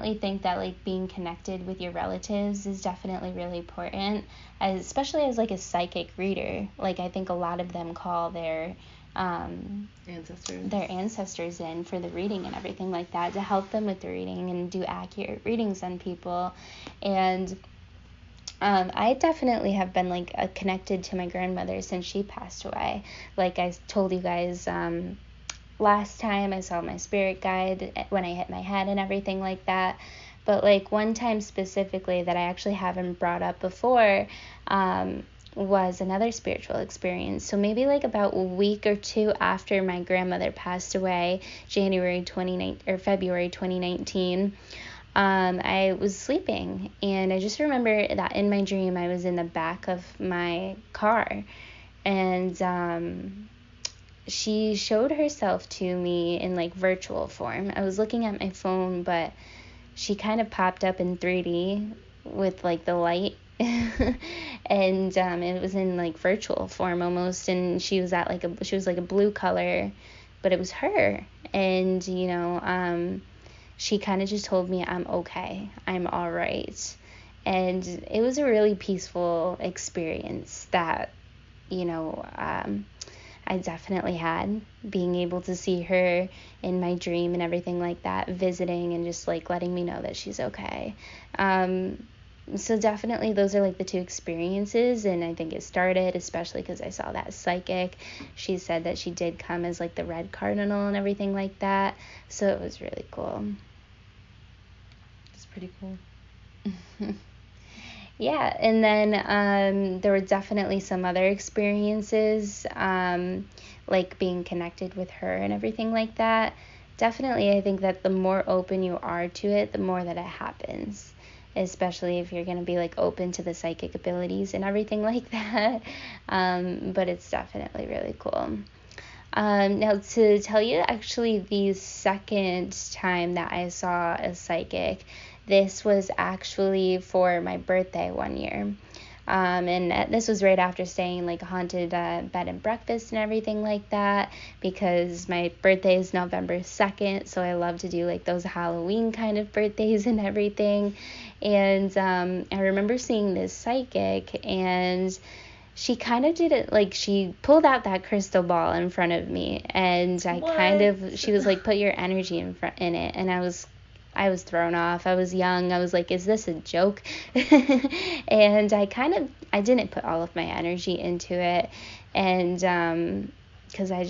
definitely think that, like, being connected with your relatives is definitely really important, especially as, like, a psychic reader. Like, I think a lot of them call their ancestors in for the reading and everything like that, to help them with the reading and do accurate readings on people. And I definitely have been, like, connected to my grandmother since she passed away. Like I told you guys last time, I saw my spirit guide when I hit my head and everything like that. But, like, one time specifically that I actually haven't brought up before was another spiritual experience. So maybe, like, about a week or two after my grandmother passed away, February 2019, I was sleeping, and I just remember that in my dream I was in the back of my car, and she showed herself to me in, like, virtual form. I was looking at my phone, but she kind of popped up in 3D with, like, the light. And it was in, like, virtual form almost, and she was like a blue color, but it was her. And she kind of just told me, I'm okay, I'm all right. And it was a really peaceful experience that I definitely had, being able to see her in my dream and everything like that, visiting and just, like, letting me know that she's okay. So definitely those are, like, the two experiences, and I think it started especially because I saw that psychic. She said that she did come as, like, the red cardinal and everything like that, so it was really cool. It's pretty cool. Yeah, and then there were definitely some other experiences, like being connected with her and everything like that. Definitely, I think that the more open you are to it, the more that it happens, especially if you're going to be, like, open to the psychic abilities and everything like that. But it's definitely really cool. Now, to tell you actually the second time that I saw a psychic, this was actually for my birthday one year. And this was right after staying, like, a haunted bed and breakfast and everything like that, because my birthday is November 2nd, so I love to do, like, those Halloween kind of birthdays and everything. And I remember seeing this psychic, and she kind of did it, like, she pulled out that crystal ball in front of me, and she was like, put your energy in it, and I was thrown off. I was young. I was like, is this a joke? And I didn't put all of my energy into it. And because I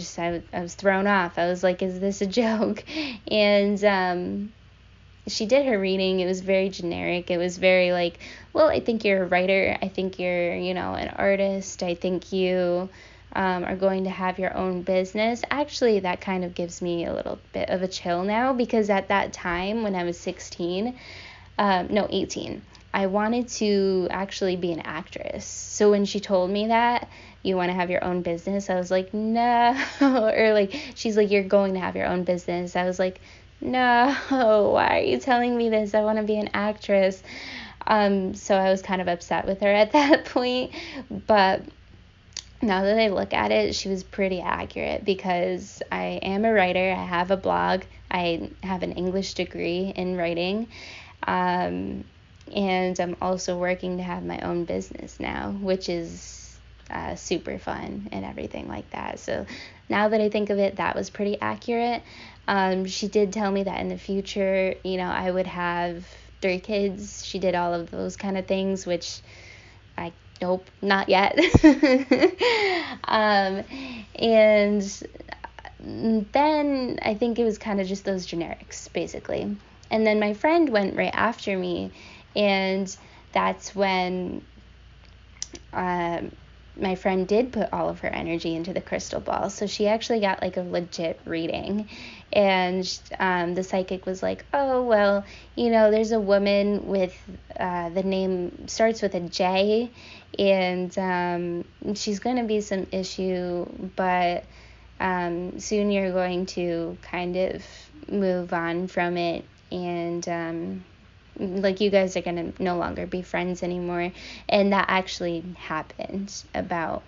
was thrown off. I was like, is this a joke? And she did her reading. It was very generic. It was very like, well, I think you're a writer. I think you're, an artist. I think you are going to have your own business. Actually, that kind of gives me a little bit of a chill now, because at that time when I was 18, I wanted to actually be an actress. So when she told me that, you want to have your own business, I was like, no. Or, like, she's like, you're going to have your own business. I was like, no, why are you telling me this? I want to be an actress. So I was kind of upset with her at that point. But now that I look at it, she was pretty accurate, because I am a writer. I have a blog. I have an English degree in writing. And I'm also working to have my own business now, which is super fun and everything like that. So now that I think of it, that was pretty accurate. She did tell me that in the future, I would have 3 kids. She did all of those kind of things, which nope, not yet. And then I think it was kind of just those generics, basically. And then my friend went right after me, and that's when my friend did put all of her energy into the crystal ball. So she actually got, like, a legit reading. And the psychic was like, oh, well, there's a woman with the name starts with a J, and she's going to be some issue, but soon you're going to kind of move on from it, and like, you guys are going to no longer be friends anymore. And that actually happened about,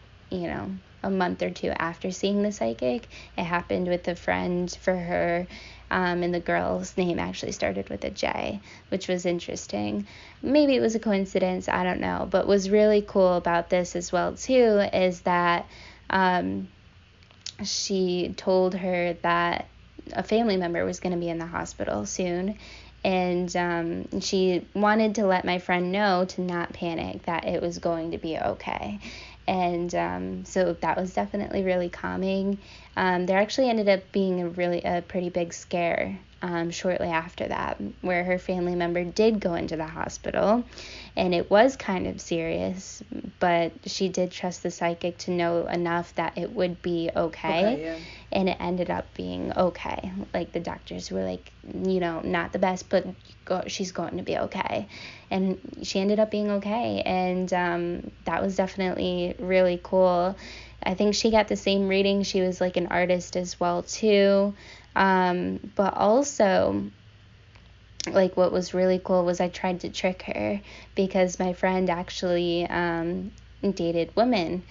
a month or two after seeing the psychic. It happened with a friend for her. And the girl's name actually started with a J, which was interesting. Maybe it was a coincidence, I don't know. But what's really cool about this as well, too, is that she told her that a family member was going to be in the hospital soon. And she wanted to let my friend know to not panic, that it was going to be okay. And so that was definitely really calming. There actually ended up being a pretty big scare shortly after that, where her family member did go into the hospital, and it was kind of serious, but she did trust the psychic to know enough that it would be okay. And it ended up being okay. Like, the doctors were like, not the best, but she's going to be okay. And she ended up being okay. And that was definitely really cool. I think she got the same reading. She was like an artist as well, too. But also, like, what was really cool was I tried to trick her, because my friend actually dated women.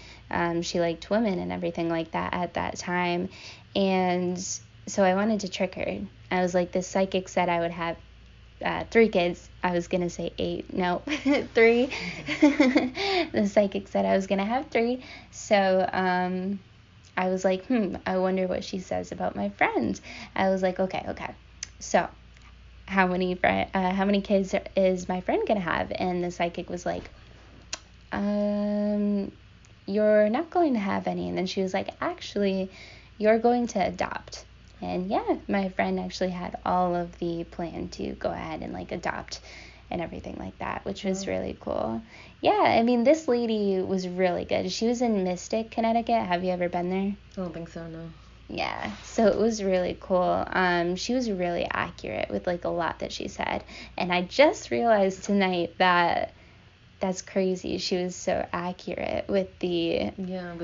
She liked women and everything like that at that time. And so I wanted to trick her. I was like, this psychic said I would have 3 kids. I was going to say 8. No, 3. The psychic said I was going to have 3. So I was like, I wonder what she says about my friend. I was like, okay. So how many kids is my friend going to have? And the psychic was like, you're not going to have any. And then she was like, actually, you're going to adopt. And yeah, my friend actually had all of the plan to go ahead and like adopt and everything like that, which was really cool. Yeah, I mean, this lady was really good. She was in Mystic, Connecticut. Have you ever been there? I don't think so, no. Yeah, so it was really cool. She was really accurate with like a lot that she said. And I just realized tonight that that's crazy. She was so accurate with the reading.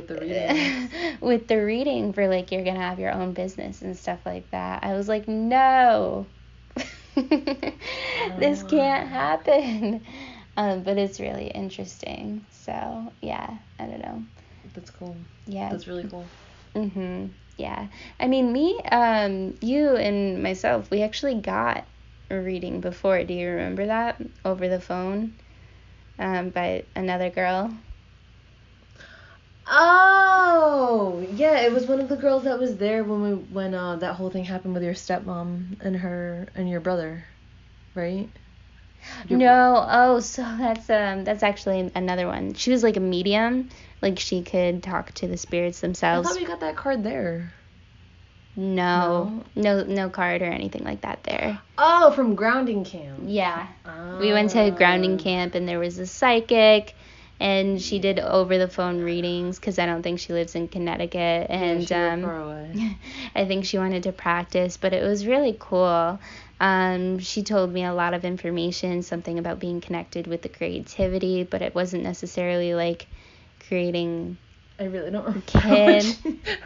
With the reading for like, you're gonna have your own business and stuff like that. I was like, no. This can't happen. But it's really interesting. So yeah, I don't know. That's cool. Yeah. That's really cool. Yeah. I mean, me, you and myself, we actually got a reading before. Do you remember that? Over the phone, by another girl. Oh, yeah, it was one of the girls that was there when that whole thing happened with your stepmom and your brother, right? No, so that's actually another one. She was like a medium, like she could talk to the spirits themselves. I thought we got that card there. No card or anything like that there. Oh, from grounding camp. Yeah. We went to grounding camp, and there was a psychic, and she did over the phone readings, because I don't think she lives in Connecticut, and she lived far away. I think she wanted to practice, but it was really cool. She told me a lot of information, something about being connected with the creativity, but it wasn't necessarily like creating. I really don't remember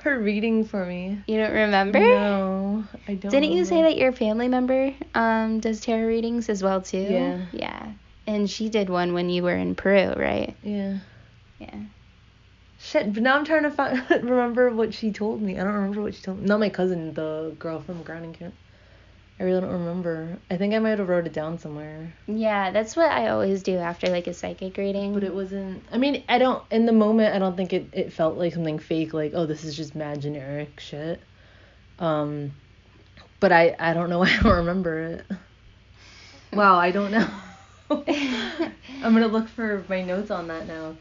her reading for me. You don't remember? No, I don't. Didn't you say that your family member does tarot readings as well too? Yeah. Yeah. And she did one when you were in Peru, right? Yeah. Yeah. Shit, but now I'm trying to remember what she told me. I don't remember what she told me. Not my cousin, the girl from grounding camp. I really don't remember. I think I might have wrote it down somewhere. Yeah, that's what I always do after like a psychic reading. But it wasn't. I mean, in the moment, I don't think it felt like something fake. Like, oh, this is just mad generic shit. But I don't know. I don't remember it. Wow, I don't know. I'm gonna look for my notes on that now.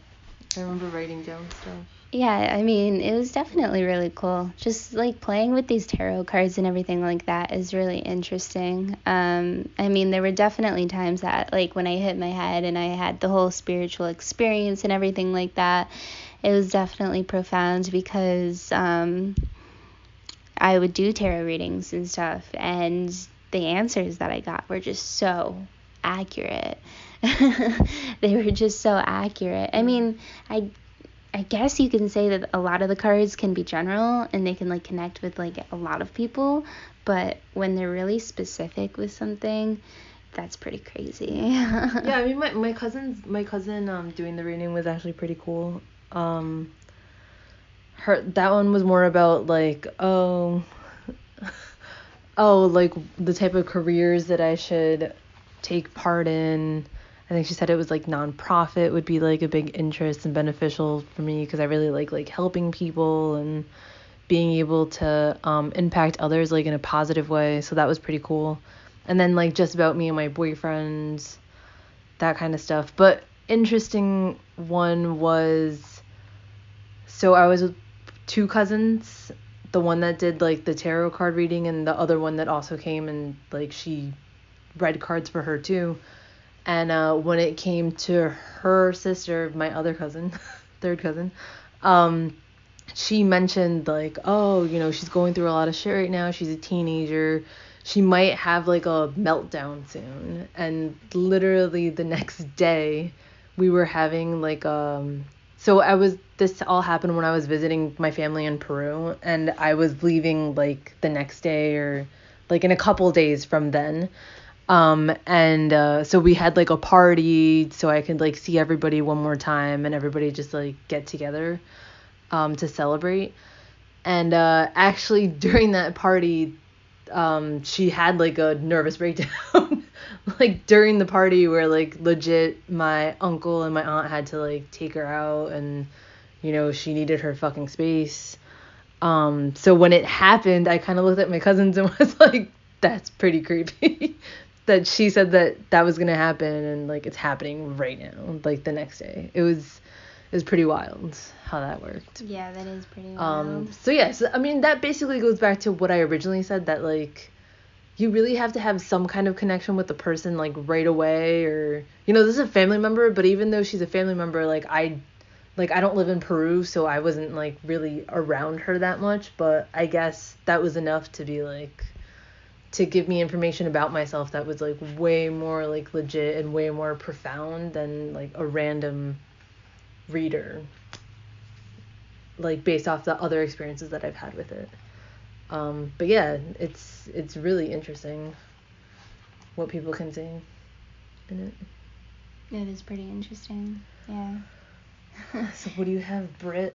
I remember writing down stuff. Yeah, I mean, it was definitely really cool. Just like playing with these tarot cards and everything like that is really interesting. I mean, there were definitely times that like when I hit my head and I had the whole spiritual experience and everything like that, it was definitely profound, because I would do tarot readings and stuff, and the answers that I got were just so accurate. They were just so accurate. I mean, I guess you can say that a lot of the cards can be general and they can like connect with like a lot of people, but when they're really specific with something, that's pretty crazy. Yeah, I mean my cousin doing the reading was actually pretty cool. That one was more about like, oh, oh, like the type of careers that I should take part in. I think she said it was like nonprofit would be like a big interest and beneficial for me because I really like helping people and being able to impact others like in a positive way. So that was pretty cool. And then like just about me and my boyfriends, that kind of stuff. But interesting one was, so I was with two cousins, the one that did like the tarot card reading and the other one that also came and like she read cards for her too. And when it came to her sister, my other cousin, third cousin, she mentioned like, oh, you know, she's going through a lot of shit right now. She's a teenager. She might have like a meltdown soon. And literally the next day, we were having like this all happened when I was visiting my family in Peru, and I was leaving like the next day or like in a couple days from then. And so we had like a party so I could like see everybody one more time and everybody just like get together to celebrate. And actually during that party, she had like a nervous breakdown like during the party where like legit my uncle and my aunt had to like take her out and you know she needed her fucking space. So when it happened, I kind of looked at my cousins and was like, that's pretty creepy. That she said that was gonna happen and like it's happening right now, like the next day. It was pretty wild how that worked. Yeah, that is pretty wild. So yes, I mean that basically goes back to what I originally said, that like you really have to have some kind of connection with the person like right away, or you know, this is a family member, but even though she's a family member, like I don't live in Peru, so I wasn't like really around her that much, but I guess that was enough to be like to give me information about myself that was like way more like legit and way more profound than like a random reader, like based off the other experiences that I've had with it. But yeah, it's really interesting what people can see in it. It is pretty interesting. Yeah. So what do you have, Britt?